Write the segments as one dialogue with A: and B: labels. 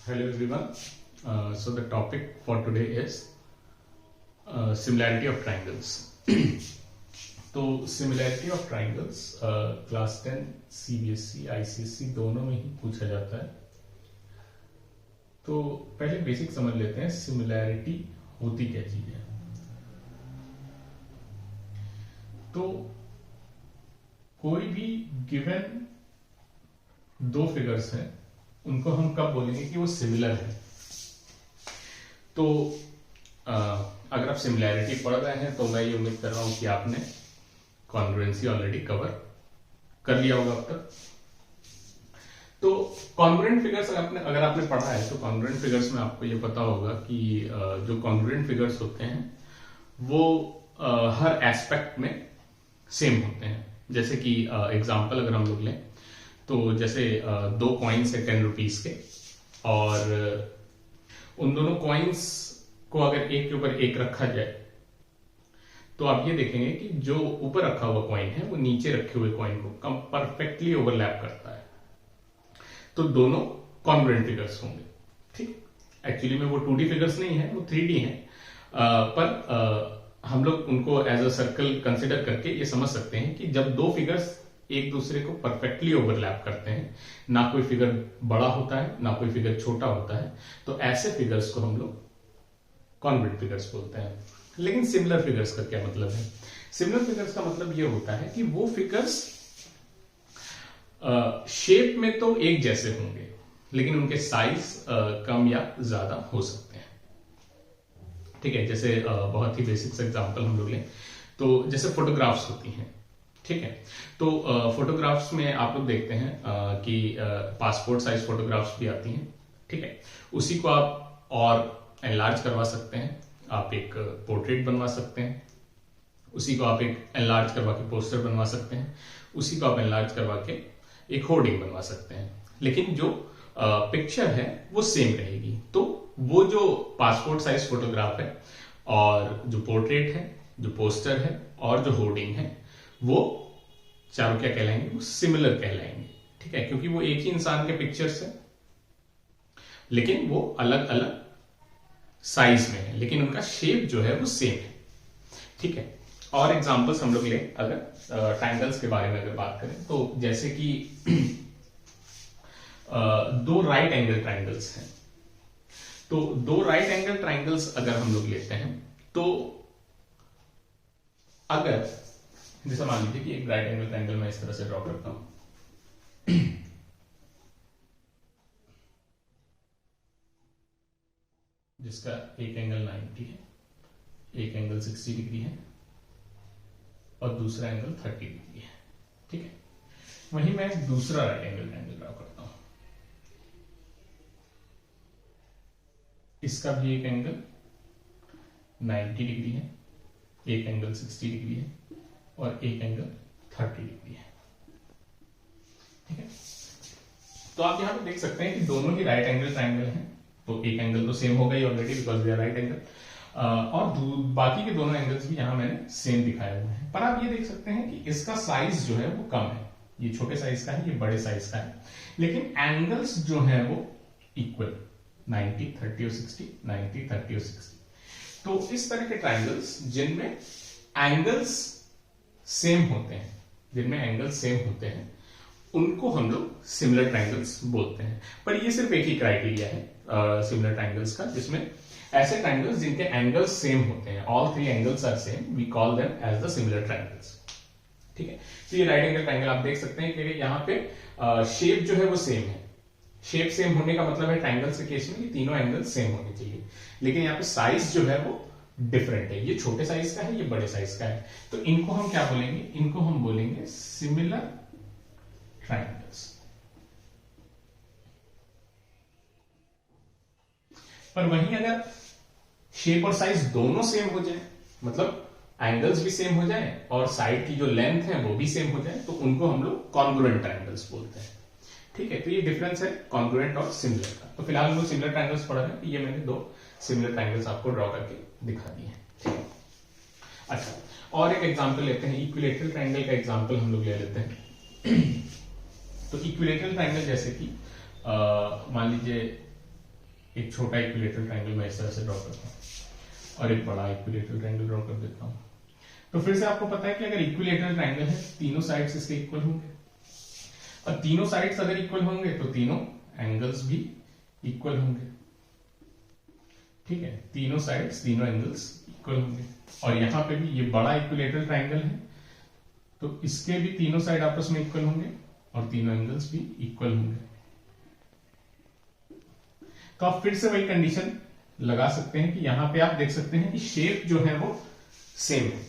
A: Hello everyone. So the topic for today is similarity of triangles. तो similarity of triangles class 10 CBSE ICSE दोनों में ही पूछा जाता है. तो पहले बेसिक समझ लेते हैं सिमिलैरिटी होती क्या चीज है. तो कोई भी गिवन दो फिगर्स हैं, उनको हम कब बोलेंगे कि वो सिमिलर है. तो अगर आप सिमिलैरिटी पढ़ रहे हैं तो मैं ये उम्मीद कर रहा हूं कि आपने कॉन्ग्रुएंसी ऑलरेडी कवर कर लिया होगा अब तक. तो कॉन्ग्रुएंट फिगर्स अगर आपने पढ़ा है तो कॉन्ग्रुएंट फिगर्स में आपको ये पता होगा कि जो कॉन्ग्रुएंट फिगर्स होते हैं वो हर एस्पेक्ट में सेम होते हैं. जैसे कि एग्जांपल अगर हम लोग लें तो जैसे दो कॉइन्स है 10 रुपीज के, और उन दोनों कॉइन्स को अगर एक के ऊपर एक रखा जाए तो आप ये देखेंगे कि जो ऊपर रखा हुआ कॉइन है वो नीचे रखे हुए कॉइन को परफेक्टली ओवरलैप करता है. तो दोनों कॉन्ग्रुएंट फिगर्स होंगे. ठीक, एक्चुअली में वो 2D फिगर्स नहीं है, वो 3D है. पर हम लोग उनको एज अ सर्कल कंसिडर करके ये समझ सकते हैं कि जब दो फिगर्स एक दूसरे को परफेक्टली ओवरलैप करते हैं, ना कोई फिगर बड़ा होता है ना कोई फिगर छोटा होता है, तो ऐसे फिगर्स को हम लोग कॉन्ग्रुएंट फिगर्स बोलते हैं. लेकिन सिमिलर फिगर्स का क्या मतलब है? सिमिलर फिगर्स का मतलब ये होता है कि वो फिगर्स शेप में तो एक जैसे होंगे लेकिन उनके साइज कम या ज्यादा हो सकते हैं. ठीक है, जैसे बहुत ही बेसिक एग्जांपल हम लोग लें तो जैसे फोटोग्राफ्स होती हैं. ठीक है, तो फोटोग्राफ्स में आप लोग देखते हैं कि पासपोर्ट साइज फोटोग्राफ्स भी आती हैं. ठीक है, उसी को आप और एनलार्ज करवा सकते हैं. आप एक पोर्ट्रेट बनवा सकते हैं, उसी को आप एक एनलार्ज करवा के पोस्टर बनवा सकते हैं, उसी को आप एनलार्ज करवा के एक होर्डिंग बनवा सकते हैं. लेकिन जो पिक्चर है वो सेम रहेगी. तो वो जो पासपोर्ट साइज फोटोग्राफ है और जो पोर्ट्रेट है, जो पोस्टर है और जो होर्डिंग है, वो चारों क्या कहलाएंगे? वो सिमिलर कहलाएंगे. ठीक है, क्योंकि वो एक ही इंसान के पिक्चर्स है लेकिन वो अलग अलग साइज में है, लेकिन उनका शेप जो है वो सेम है. ठीक है, और एग्जांपल्स हम लोग ले अगर ट्रायंगल्स के बारे में अगर बात करें तो जैसे कि दो राइट एंगल ट्रायंगल्स हैं. तो दो राइट एंगल ट्रायंगल्स अगर हम लोग लेते हैं तो अगर जैसे मान लीजिए कि एक राइट एंगल ट्रायंगल मैं इस तरह से ड्रॉ करता हूं, जिसका एक एंगल 90 है, एक एंगल 60 डिग्री है और दूसरा एंगल 30 डिग्री है. ठीक है, वहीं मैं एक दूसरा राइट एंगल ट्रायंगल ड्रॉ करता हूं. इसका भी एक एंगल 90 डिग्री है, एक एंगल 60 डिग्री है और एक एंगल 30 डिग्री है. ठीक है, तो आप यहां पे देख सकते हैं कि दोनों ही राइट एंगल ट्रायंगल हैं. तो एक एंगल तो सेम हो गई already because we are right angle, और बाकी के दोनों एंगल्स भी यहां मैंने सेम दिखाए हुए हैं. पर आप ये देख सकते हैं कि इसका साइज जो है वो कम है. ये छोटे साइज का है, ये बड़े साइज का है, लेकिन एंगल्स जो है वो इक्वल 90 30 और 60, 90 30 और 60. तो इस तरह के ट्रायंगल्स जिनमें एंगल्स सेम होते हैं, उनको हम लोग सिमिलर ट्रायंगल्स बोलते हैं. पर ये सिर्फ एक ही क्राइटेरिया है सिमिलर ट्रायंगल्स का, जिसमें ऐसे ट्रायंगल्स जिनके एंगल्स सेम होते हैं, all three angles are same, we call them as the similar triangles. ठीक है, तो ये राइट एंगल ट्रायंगल आप देख सकते हैं कि यहाँ पे शेप जो है वो सेम है. शेप सेम होने का मतलब है ट्रायंगल्स के केस में कि तीनों एंगल्स सेम होने चाहिए, लेकिन यहाँ पे साइज जो है वो डिफरेंट है. ये छोटे साइज का है, ये बड़े साइज का है. तो इनको हम क्या बोलेंगे? इनको हम बोलेंगे सिमिलर ट्रायंगल्स. पर वहीं अगर शेप और साइज दोनों सेम हो जाए, मतलब एंगल्स भी सेम हो जाए और साइड की जो लेंथ है वो भी सेम हो जाए, तो उनको हम लोग कॉन्ग्रुएंट ट्रायंगल्स बोलते हैं. ठीक है, तो ये डिफरेंस है कॉन्ग्रुएंट और सिमिलर का. तो फिलहाल हम लोग सिमिलर ट्रायंगल्स पढ़ रहे हैं. ये मैंने दो सिमिलर ट्रायंगल्स आपको ड्रॉ करके दिखा दिए हैं. ठीक है, अच्छा, और एक एग्जांपल लेते हैं. इक्विलैटरल ट्रायंगल का एग्जांपल हम लोग ले लेते हैं. तो इक्विलैटरल ट्रायंगल जैसे कि मान लीजिए एक छोटा इक्विलेटरल ट्रायंगल मैं इस तरह से ड्रॉ करता हूँ और एक बड़ा इक्विलेटरल ट्रायंगल ड्रॉ कर देता हूँ। तो फिर से आपको पता है कि अगर इक्विलेटरल ट्रायंगल है तीनों साइड्स इसके इक्वल होंगे, और तीनों साइड्स अगर इक्वल होंगे तो तीनों एंगल्स भी इक्वल होंगे। ठीक है, तीनों साइड्स तीनों एंगल्स इक्वल होंगे। और यहां पे भी ये बड़ा इक्विलेटरल ट्रायंगल है तो इसके भी तीनों साइड आपस में इक्वल होंगे और तीनों एंगल्स भी इक्वल होंगे। तो आप फिर से वही कंडीशन लगा सकते हैं कि यहां पे आप देख सकते हैं कि शेप जो है वो सेम है,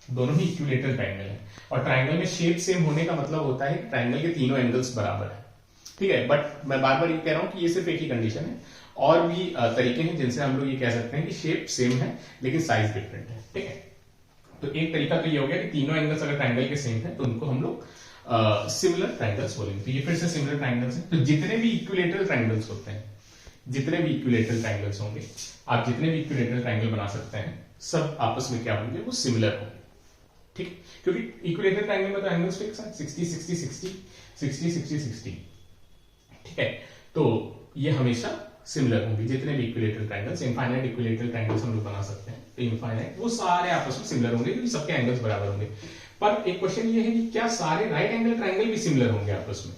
A: दोनों ही इक्विलेटरल ट्रायंगल है। और ट्रायंगल में शेप सेम होने का मतलब होता है कि ट्रायंगल के तीनों एंगल्स बराबर है। ठीक है, बट मैं बार बार ये कह रहा हूं कि ये सिर्फ एक ही कंडीशन है, और भी तरीके हैं जिनसे हम लोग ये कह सकते हैं कि शेप सेम है लेकिन साइज डिफरेंट है। ठीक है, तो एक तरीका तो ये हो गया कि तीनों एंगल्स अगर ट्रायंगल के सेम है तो उनको हम लोग सिमिलर ट्रायंगल्स बोलेंगे। तो ये फिर से सिमिलर ट्रायंगल्स हैं। तो जितने भी इक्विलेटरल ट्रायंगल्स होते हैं, जितने भी इक्विलेटरल ट्रायंगल्स होंगे, आप जितने भी इक्विलेटरल ट्रायंगल बना सकते हैं, सब आपस में क्या होंगे, वो सिमिलर होंगे। ठीक, क्योंकि इक्विलेटरल ट्रायंगल में तो एंगल्स फिक्स है 60 60 60 60 60 60। ठीक है, तो ये हमेशा सिमिलर होंगे जितने भी equilateral triangles. Infinite equilateral triangles हम लोग बना सकते हैं, तो इनफाइनाइट वो सारे आपस में सिमिलर होंगे क्योंकि सबके एंगल्स बराबर होंगे। पर एक क्वेश्चन ये है कि क्या सारे राइट एंगल ट्रायंगल भी सिमिलर होंगे आपस में?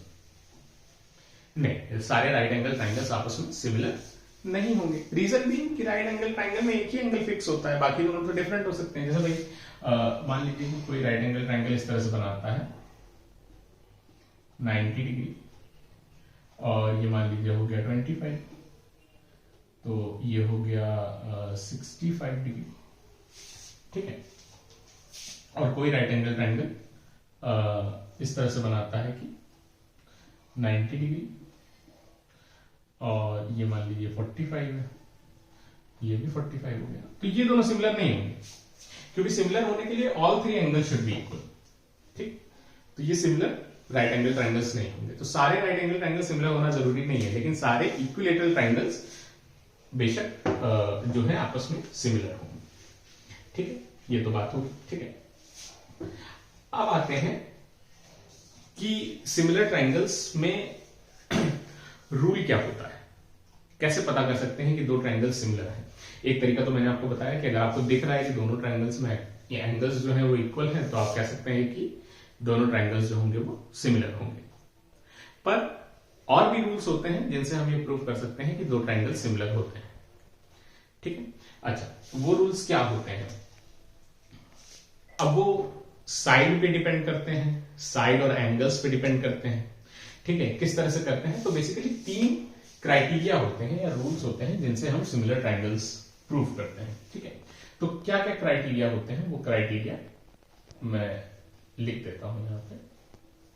A: नहीं, सारे राइट एंगल ट्रायंगल्स आपस में सिमिलर नहीं होंगे। रीजन भी कि राइट एंगल ट्रायंगल में एक ही एंगल फिक्स होता है, बाकी दोनों तो डिफरेंट हो सकते हैं। जैसे भाई मान लीजिए कि कोई राइट एंगल ट्रायंगल इस तरह से बनाता है 90 डिग्री, और ये मान लीजिए हो गया 25, तो ये हो गया 65 डिग्री। ठीक है, और कोई राइट एंगल ट्रायंगल इस तरह से बनाता है कि 90 डिग्री, और ये मान लीजिए 45 है, ये भी 45 हो गया। तो ये दोनों सिमिलर नहीं होंगे, क्योंकि सिमिलर होने के लिए all three angle should be equal. ठीक, तो ये सिमिलर राइट एंगल ट्रायंगल्स नहीं होंगे। तो सारे राइट एंगल ट्रायंगल सिमिलर होना जरूरी नहीं है, लेकिन सारे इक्विलेटरल ट्रायंगल्स बेशक जो है आपस में सिमिलर होंगे। ठीक है, ये तो बात होगी। ठीक है, अब आते हैं कि सिमिलर ट्रायंगल्स में रूल क्या होता है, कैसे पता कर सकते हैं कि दो ट्रायंगल सिमिलर हैं। एक तरीका तो मैंने आपको बताया कि अगर आपको दिख रहा है कि दोनों ट्रायंगल्स में ये एंगल्स जो है वो इक्वल हैं, तो आप कह सकते हैं कि दोनों ट्रायंगल्स जो होंगे वो सिमिलर होंगे। पर और भी रूल्स होते हैं जिनसे हम ये प्रूव कर सकते हैं कि दो ट्रायंगल सिमिलर होते हैं। ठीक है, अच्छा, वो रूल्स क्या होते हैं? अब वो साइड पे डिपेंड करते हैं, साइड और एंगल्स पे डिपेंड करते हैं। ठीक है, किस तरह से करते हैं? तो बेसिकली 3 क्राइटेरिया होते हैं या रूल्स होते हैं जिनसे हम सिमिलर ट्रायंगल्स प्रूव करते हैं। ठीक है, तो क्या क्या क्राइटेरिया होते हैं, वो क्राइटेरिया मैं लिख देता हूं यहां पे,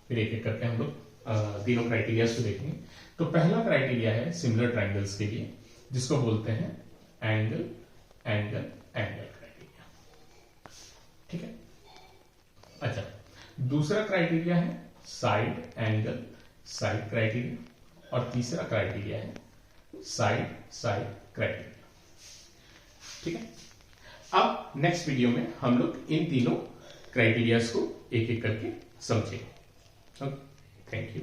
A: फिर एक एक करके हम लोग तीनों क्राइटेरिया को देखेंगे। तो पहला क्राइटेरिया है सिमिलर ट्रायंगल्स के लिए, जिसको बोलते हैं एंगल एंगल एंगल क्राइटेरिया। ठीक है, अच्छा, दूसरा क्राइटेरिया है साइड एंगल साइड क्राइटेरिया, और तीसरा क्राइटेरिया है साइड साइड क्राइटेरिया। ठीक है, अब नेक्स्ट वीडियो में हम लोग इन तीनों क्राइटेरियाज को एक एक करके समझेंगे। Okay, thank you.